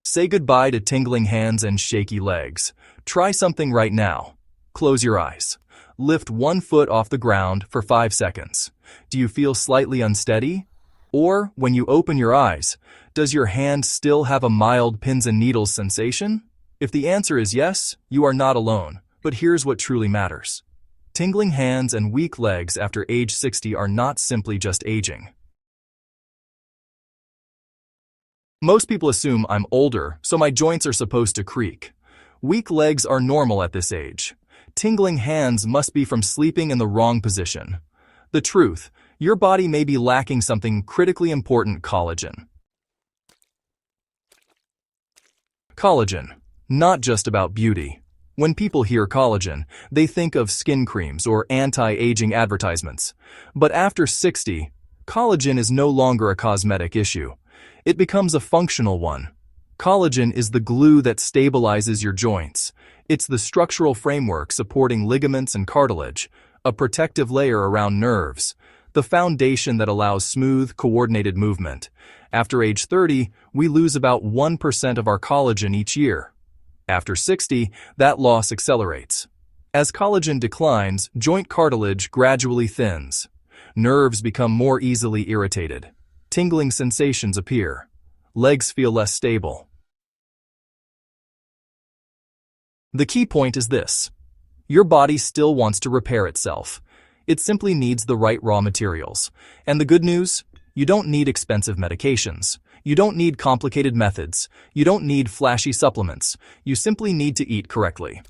Say goodbye to tingling hands and shaky legs. Try something right now. Close your eyes. Lift one foot off the ground for 5 seconds. Do you feel slightly unsteady? Or, when you open your eyes, does your hand still have a mild pins and needles sensation? If the answer is yes, you are not alone. But here's what truly matters. Tingling hands and weak legs after age 60 are not simply just aging. Most people assume I'm older, so my joints are supposed to creak. Weak legs are normal at this age. Tingling hands must be from sleeping in the wrong position. The truth, your body may be lacking something critically important: collagen. Collagen, not just about beauty. When people hear collagen, they think of skin creams or anti-aging advertisements. But after 60, collagen is no longer a cosmetic issue. It becomes a functional one. Collagen is the glue that stabilizes your joints. It's the structural framework supporting ligaments and cartilage, a protective layer around nerves, the foundation that allows smooth, coordinated movement. After age 30, we lose about 1% of our collagen each year. After 60, that loss accelerates. As collagen declines, joint cartilage gradually thins. Nerves become more easily irritated. Tingling sensations appear. Legs feel less stable. The key point is this: your body still wants to repair itself. It simply needs the right raw materials. And the good news? You don't need expensive medications. You don't need complicated methods. You don't need flashy supplements. You simply need to eat correctly.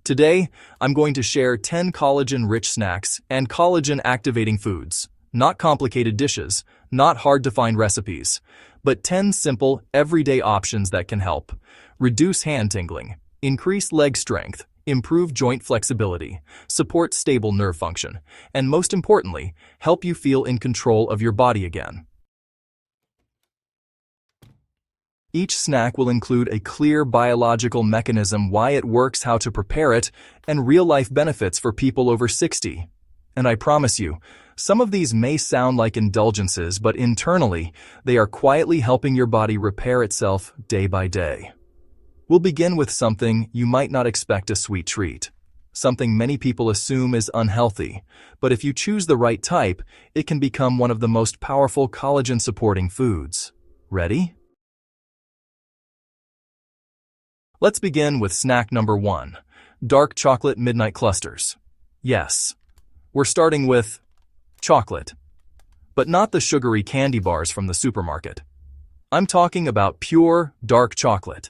Today, I'm going to share 10 collagen-rich snacks and collagen-activating foods. Not complicated dishes, not hard-to-find recipes, but 10 simple, everyday options that can help reduce hand tingling, increase leg strength, improve joint flexibility, support stable nerve function, and most importantly, help you feel in control of your body again. Each snack will include a clear biological mechanism, why it works, how to prepare it, and real-life benefits for people over 60. And I promise you, some of these may sound like indulgences, but internally, they are quietly helping your body repair itself day by day. We'll begin with something you might not expect: a sweet treat. Something many people assume is unhealthy, but if you choose the right type, it can become one of the most powerful collagen-supporting foods. Ready? Let's begin with snack number 1, dark chocolate midnight clusters. Yes, we're starting with chocolate, but not the sugary candy bars from the supermarket. I'm talking about pure, dark chocolate,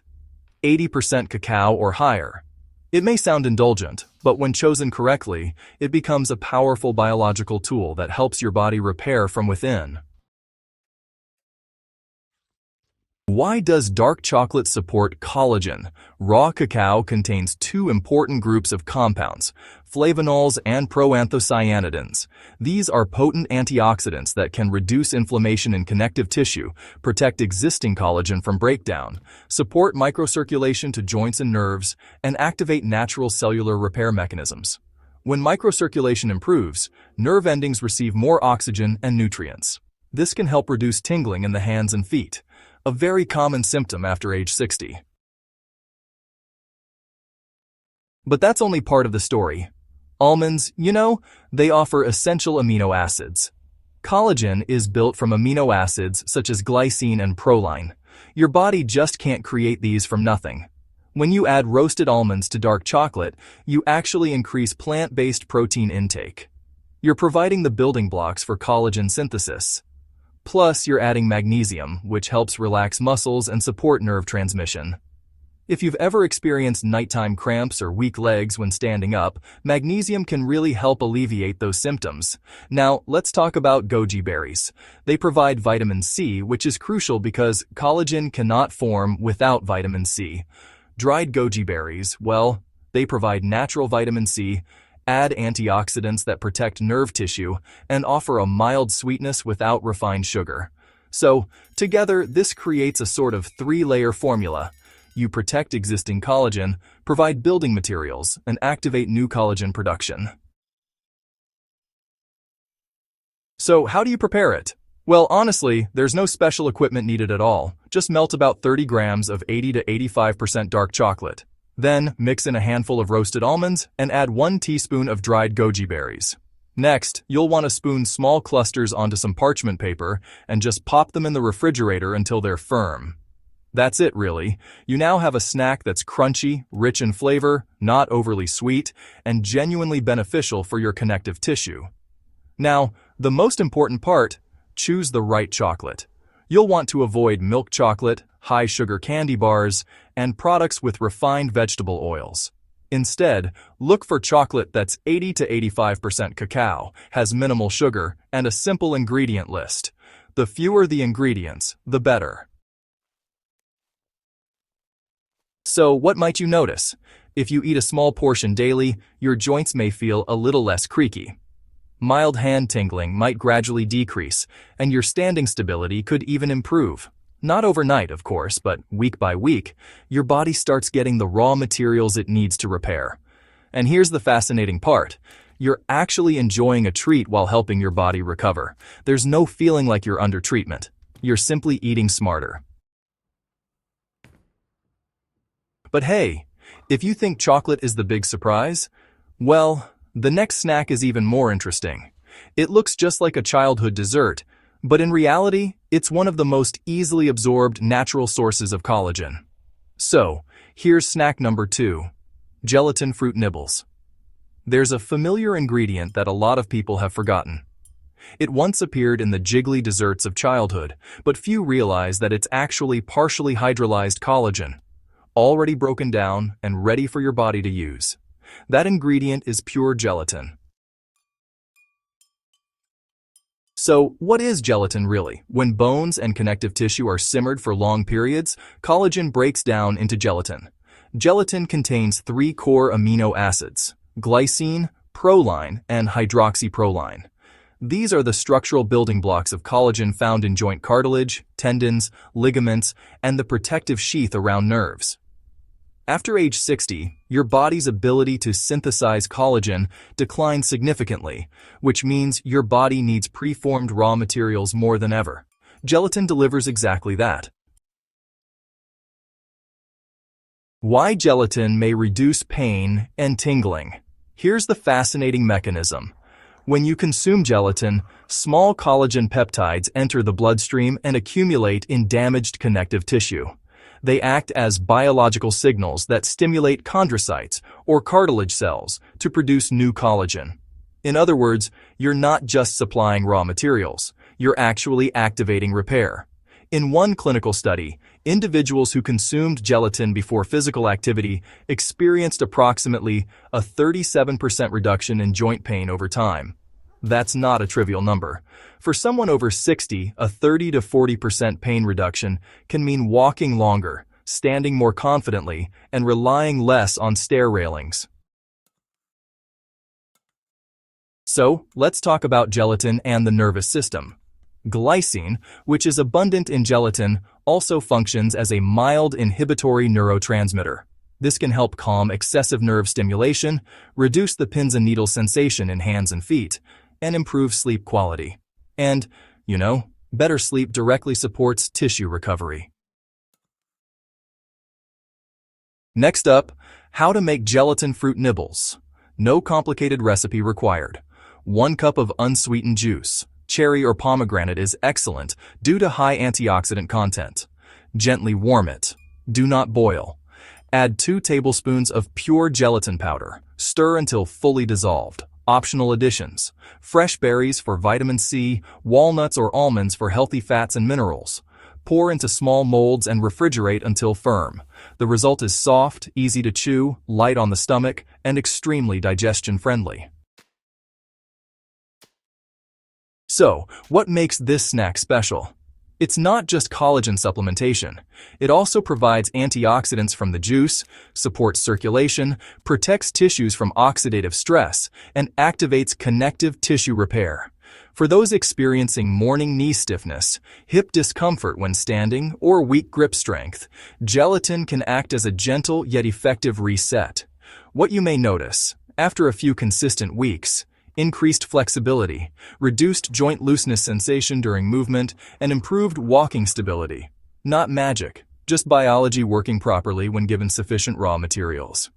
80% cacao or higher. It may sound indulgent, but when chosen correctly, it becomes a powerful biological tool that helps your body repair from within. Why does dark chocolate support collagen? Raw cacao contains 2 important groups of compounds, flavonols and proanthocyanidins. These are potent antioxidants that can reduce inflammation in connective tissue, protect existing collagen from breakdown, support microcirculation to joints and nerves, and activate natural cellular repair mechanisms. When microcirculation improves, nerve endings receive more oxygen and nutrients. This can help reduce tingling in the hands and feet, a very common symptom after age 60. But that's only part of the story. Almonds, they offer essential amino acids. Collagen is built from amino acids such as glycine and proline. Your body just can't create these from nothing. When you add roasted almonds to dark chocolate, you actually increase plant-based protein intake. You're providing the building blocks for collagen synthesis. Plus, you're adding magnesium, which helps relax muscles and support nerve transmission. If you've ever experienced nighttime cramps or weak legs when standing up, magnesium can really help alleviate those symptoms. Now, let's talk about goji berries. They provide vitamin C, which is crucial because collagen cannot form without vitamin C. Dried goji berries, well, they provide natural vitamin C, add antioxidants that protect nerve tissue, and offer a mild sweetness without refined sugar. So, together, this creates a sort of 3-layer formula. You protect existing collagen, provide building materials, and activate new collagen production. So, how do you prepare it? Well, honestly, there's no special equipment needed at all. Just melt about 30 grams of 80 to 85% dark chocolate. Then, mix in a handful of roasted almonds and add 1 teaspoon of dried goji berries. Next, you'll want to spoon small clusters onto some parchment paper and just pop them in the refrigerator until they're firm. That's it, really. You now have a snack that's crunchy, rich in flavor, not overly sweet, and genuinely beneficial for your connective tissue. Now, the most important part, choose the right chocolate. You'll want to avoid milk chocolate, high-sugar candy bars, and products with refined vegetable oils. Instead, look for chocolate that's 80 to 85% cacao, has minimal sugar, and a simple ingredient list. The fewer the ingredients, the better. So, what might you notice? If you eat a small portion daily, your joints may feel a little less creaky. Mild hand tingling might gradually decrease, and your standing stability could even improve. Not overnight, of course, but week by week, your body starts getting the raw materials it needs to repair. And here's the fascinating part. You're actually enjoying a treat while helping your body recover. There's no feeling like you're under treatment. You're simply eating smarter. But hey, if you think chocolate is the big surprise, well, the next snack is even more interesting. It looks just like a childhood dessert, but in reality, it's one of the most easily absorbed natural sources of collagen. So, here's snack number 2, gelatin fruit nibbles. There's a familiar ingredient that a lot of people have forgotten. It once appeared in the jiggly desserts of childhood, but few realize that it's actually partially hydrolyzed collagen, already broken down and ready for your body to use. That ingredient is pure gelatin. So, what is gelatin really? When bones and connective tissue are simmered for long periods, collagen breaks down into gelatin. Gelatin contains 3 core amino acids: glycine, proline, and hydroxyproline. These are the structural building blocks of collagen found in joint cartilage, tendons, ligaments, and the protective sheath around nerves. After age 60, your body's ability to synthesize collagen declines significantly, which means your body needs preformed raw materials more than ever. Gelatin delivers exactly that. Why gelatin may reduce pain and tingling. Here's the fascinating mechanism. When you consume gelatin, small collagen peptides enter the bloodstream and accumulate in damaged connective tissue. They act as biological signals that stimulate chondrocytes, or cartilage cells, to produce new collagen. In other words, you're not just supplying raw materials, you're actually activating repair. In one clinical study, individuals who consumed gelatin before physical activity experienced approximately a 37% reduction in joint pain over time. That's not a trivial number. For someone over 60, a 30 to 40% pain reduction can mean walking longer, standing more confidently, and relying less on stair railings. So, let's talk about gelatin and the nervous system. Glycine, which is abundant in gelatin, also functions as a mild inhibitory neurotransmitter. This can help calm excessive nerve stimulation, reduce the pins and needles sensation in hands and feet, and improve sleep quality. And, better sleep directly supports tissue recovery. Next up, how to make gelatin fruit nibbles. No complicated recipe required. 1 cup of unsweetened juice. Cherry or pomegranate is excellent due to high antioxidant content. Gently warm it. Do not boil. Add 2 tablespoons of pure gelatin powder. Stir until fully dissolved. Optional additions: fresh berries for vitamin C, walnuts or almonds for healthy fats and minerals. Pour into small molds and refrigerate until firm. The result is soft, easy to chew, light on the stomach, and extremely digestion-friendly. So, what makes this snack special? It's not just collagen supplementation. It also provides antioxidants from the juice, supports circulation, protects tissues from oxidative stress, and activates connective tissue repair. For those experiencing morning knee stiffness, hip discomfort when standing, or weak grip strength, gelatin can act as a gentle yet effective reset. What you may notice, after a few consistent weeks, increased flexibility, reduced joint looseness sensation during movement, and improved walking stability. Not magic, just biology working properly when given sufficient raw materials.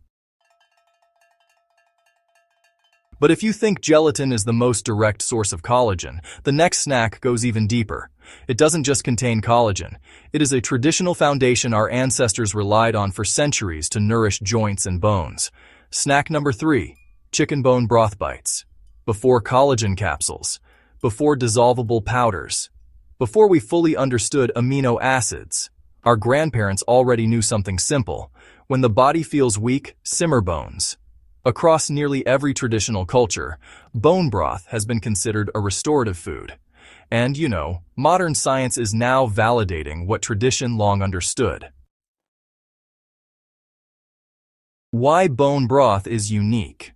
But if you think gelatin is the most direct source of collagen, the next snack goes even deeper. It doesn't just contain collagen. It is a traditional foundation our ancestors relied on for centuries to nourish joints and bones. Snack number 3, chicken bone broth bites. Before collagen capsules, before dissolvable powders, before we fully understood amino acids, our grandparents already knew something simple. When the body feels weak, simmer bones. Across nearly every traditional culture, bone broth has been considered a restorative food. And, modern science is now validating what tradition long understood. Why bone broth is unique.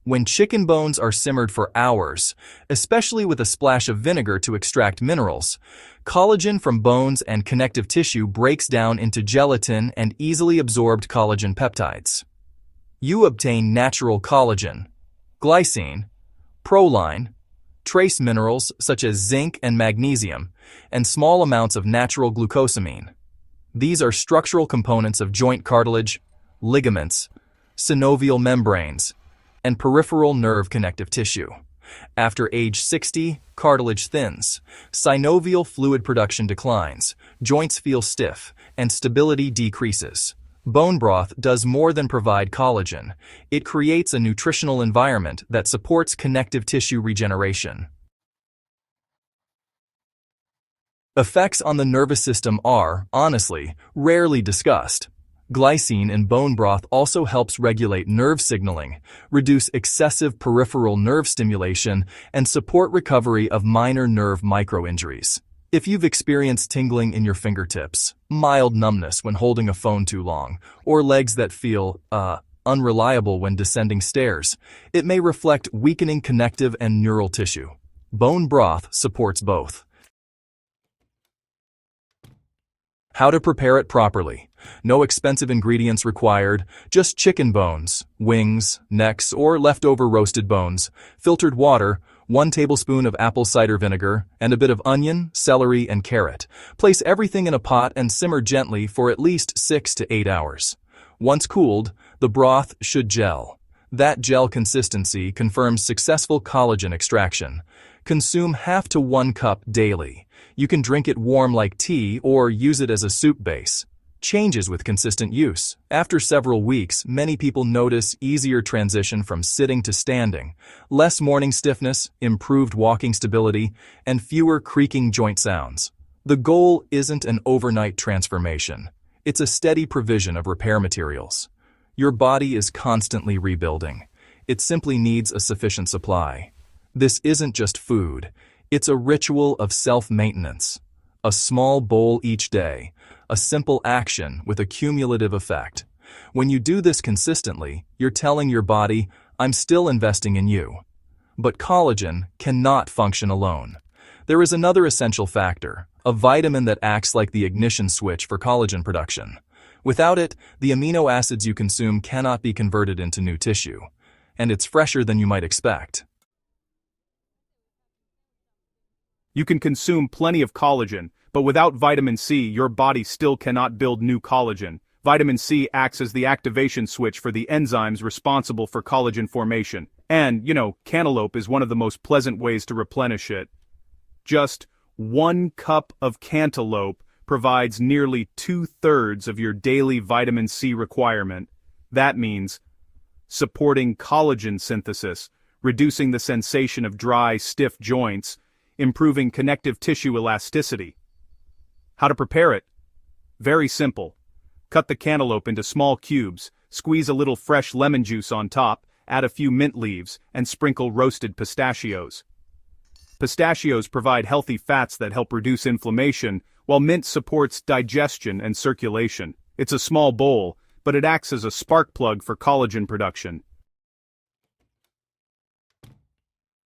When chicken bones are simmered for hours, especially with a splash of vinegar to extract minerals, collagen from bones and connective tissue breaks down into gelatin and easily absorbed collagen peptides. You obtain natural collagen, glycine, proline, trace minerals such as zinc and magnesium, and small amounts of natural glucosamine. These are structural components of joint cartilage, ligaments, synovial membranes, and peripheral nerve connective tissue. After age 60, cartilage thins, synovial fluid production declines, joints feel stiff, and stability decreases. Bone broth does more than provide collagen. It creates a nutritional environment that supports connective tissue regeneration. Effects on the nervous system are, honestly, rarely discussed. Glycine in bone broth also helps regulate nerve signaling, reduce excessive peripheral nerve stimulation, and support recovery of minor nerve microinjuries. If you've experienced tingling in your fingertips, mild numbness when holding a phone too long, or legs that feel, unreliable when descending stairs, it may reflect weakening connective and neural tissue. Bone broth supports both. How to prepare it properly. No expensive ingredients required, just chicken bones, wings, necks, or leftover roasted bones, filtered water, 1 tablespoon of apple cider vinegar, and a bit of onion, celery, and carrot. Place everything in a pot and simmer gently for at least 6 to 8 hours. Once cooled, the broth should gel. That gel consistency confirms successful collagen extraction. Consume half to 1 cup daily. You can drink it warm like tea or use it as a soup base. Changes with consistent use. After several weeks, many people notice easier transition from sitting to standing, less morning stiffness, improved walking stability, and fewer creaking joint sounds. The goal isn't an overnight transformation. It's a steady provision of repair materials. Your body is constantly rebuilding. It simply needs a sufficient supply. This isn't just food. It's a ritual of self-maintenance. A small bowl each day, a simple action with a cumulative effect. When you do this consistently, you're telling your body, I'm still investing in you. But collagen cannot function alone. There is another essential factor, a vitamin that acts like the ignition switch for collagen production. Without it, the amino acids you consume cannot be converted into new tissue. And it's fresher than you might expect. You can consume plenty of collagen, but without vitamin C, your body still cannot build new collagen. Vitamin C acts as the activation switch for the enzymes responsible for collagen formation. And, cantaloupe is one of the most pleasant ways to replenish it. Just 1 cup of cantaloupe provides nearly 2/3 of your daily vitamin C requirement. That means supporting collagen synthesis, reducing the sensation of dry, stiff joints, improving connective tissue elasticity. How to prepare it? Very simple. Cut the cantaloupe into small cubes, squeeze a little fresh lemon juice on top, add a few mint leaves, and sprinkle roasted pistachios. Pistachios provide healthy fats that help reduce inflammation, while mint supports digestion and circulation. It's a small bowl, but it acts as a spark plug for collagen production.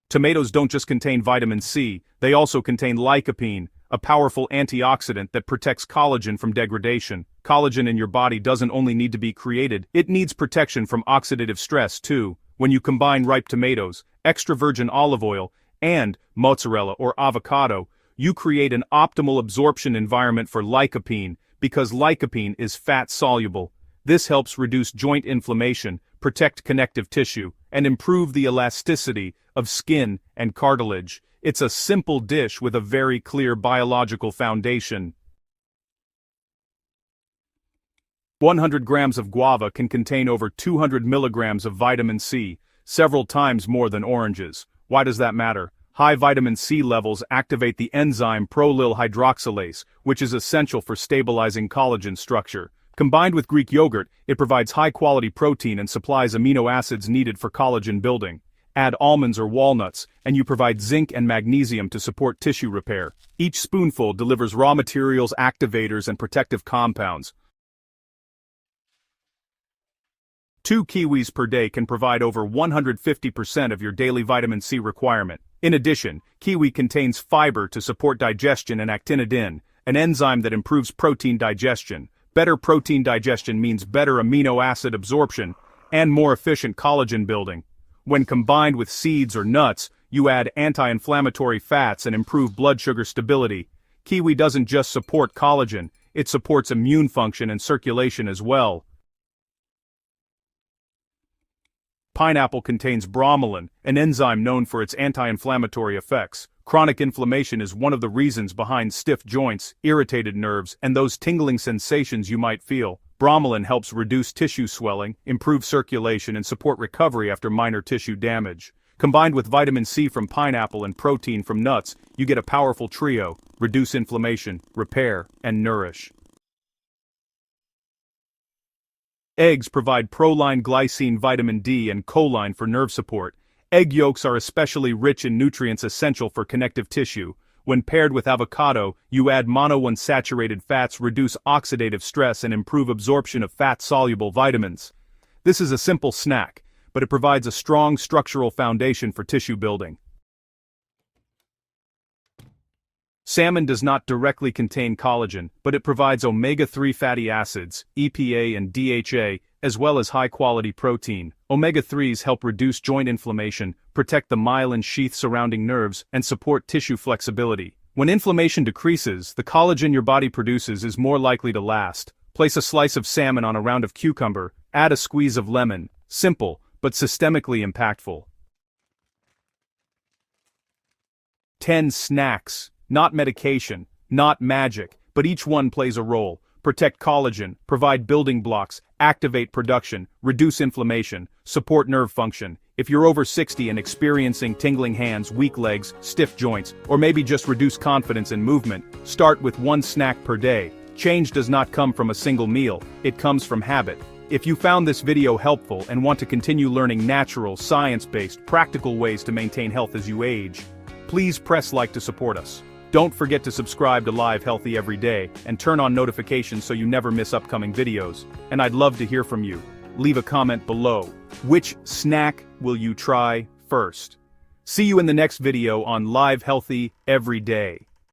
Tomatoes don't just contain vitamin C, they also contain lycopene, a powerful antioxidant that protects collagen from degradation. Collagen in your body doesn't only need to be created, it needs protection from oxidative stress too. When you combine ripe tomatoes, extra virgin olive oil, and mozzarella or avocado, you create an optimal absorption environment for lycopene because lycopene is fat-soluble. This helps reduce joint inflammation, protect connective tissue, and improve the elasticity of skin and cartilage. It's a simple dish with a very clear biological foundation. 100 grams of guava can contain over 200 milligrams of vitamin C, several times more than oranges. Why does that matter? High vitamin C levels activate the enzyme prolyl hydroxylase, which is essential for stabilizing collagen structure. Combined with Greek yogurt, it provides high-quality protein and supplies amino acids needed for collagen building. Add almonds or walnuts, and you provide zinc and magnesium to support tissue repair. Each spoonful delivers raw materials, activators, and protective compounds. 2 kiwis per day can provide over 150% of your daily vitamin C requirement. In addition, kiwi contains fiber to support digestion and actinidin, an enzyme that improves protein digestion. Better protein digestion means better amino acid absorption and more efficient collagen building. When combined with seeds or nuts, you add anti-inflammatory fats and improve blood sugar stability. Kiwi doesn't just support collagen, it supports immune function and circulation as well. Pineapple contains bromelain, an enzyme known for its anti-inflammatory effects. Chronic inflammation is one of the reasons behind stiff joints, irritated nerves, and those tingling sensations you might feel. Bromelain helps reduce tissue swelling, improve circulation, and support recovery after minor tissue damage. Combined with vitamin C from pineapple and protein from nuts, you get a powerful trio: reduce inflammation, repair, and nourish. Eggs provide proline, glycine, vitamin D, and choline for nerve support. Egg yolks are especially rich in nutrients essential for connective tissue. When paired with avocado, you add monounsaturated fats, reduce oxidative stress, and improve absorption of fat-soluble vitamins. This is a simple snack, but it provides a strong structural foundation for tissue building. Salmon does not directly contain collagen, but it provides omega-3 fatty acids, EPA and DHA, as well as high-quality protein. Omega-3s help reduce joint inflammation, protect the myelin sheath surrounding nerves, and support tissue flexibility. When inflammation decreases, the collagen your body produces is more likely to last. Place a slice of salmon on a round of cucumber, add a squeeze of lemon. Simple, but systemically impactful. 10 snacks. Not medication, not magic, but each one plays a role. Protect collagen, provide building blocks, activate production, reduce inflammation, support nerve function. If you're over 60 and experiencing tingling hands, weak legs, stiff joints, or maybe just reduced confidence in movement, start with 1 snack per day. Change does not come from a single meal, it comes from habit. If you found this video helpful and want to continue learning natural, science-based, practical ways to maintain health as you age, please press like to support us. Don't forget to subscribe to Live Healthy every day and turn on notifications so you never miss upcoming videos. And I'd love to hear from you. Leave a comment below. Which snack will you try first? See you in the next video on Live Healthy every day.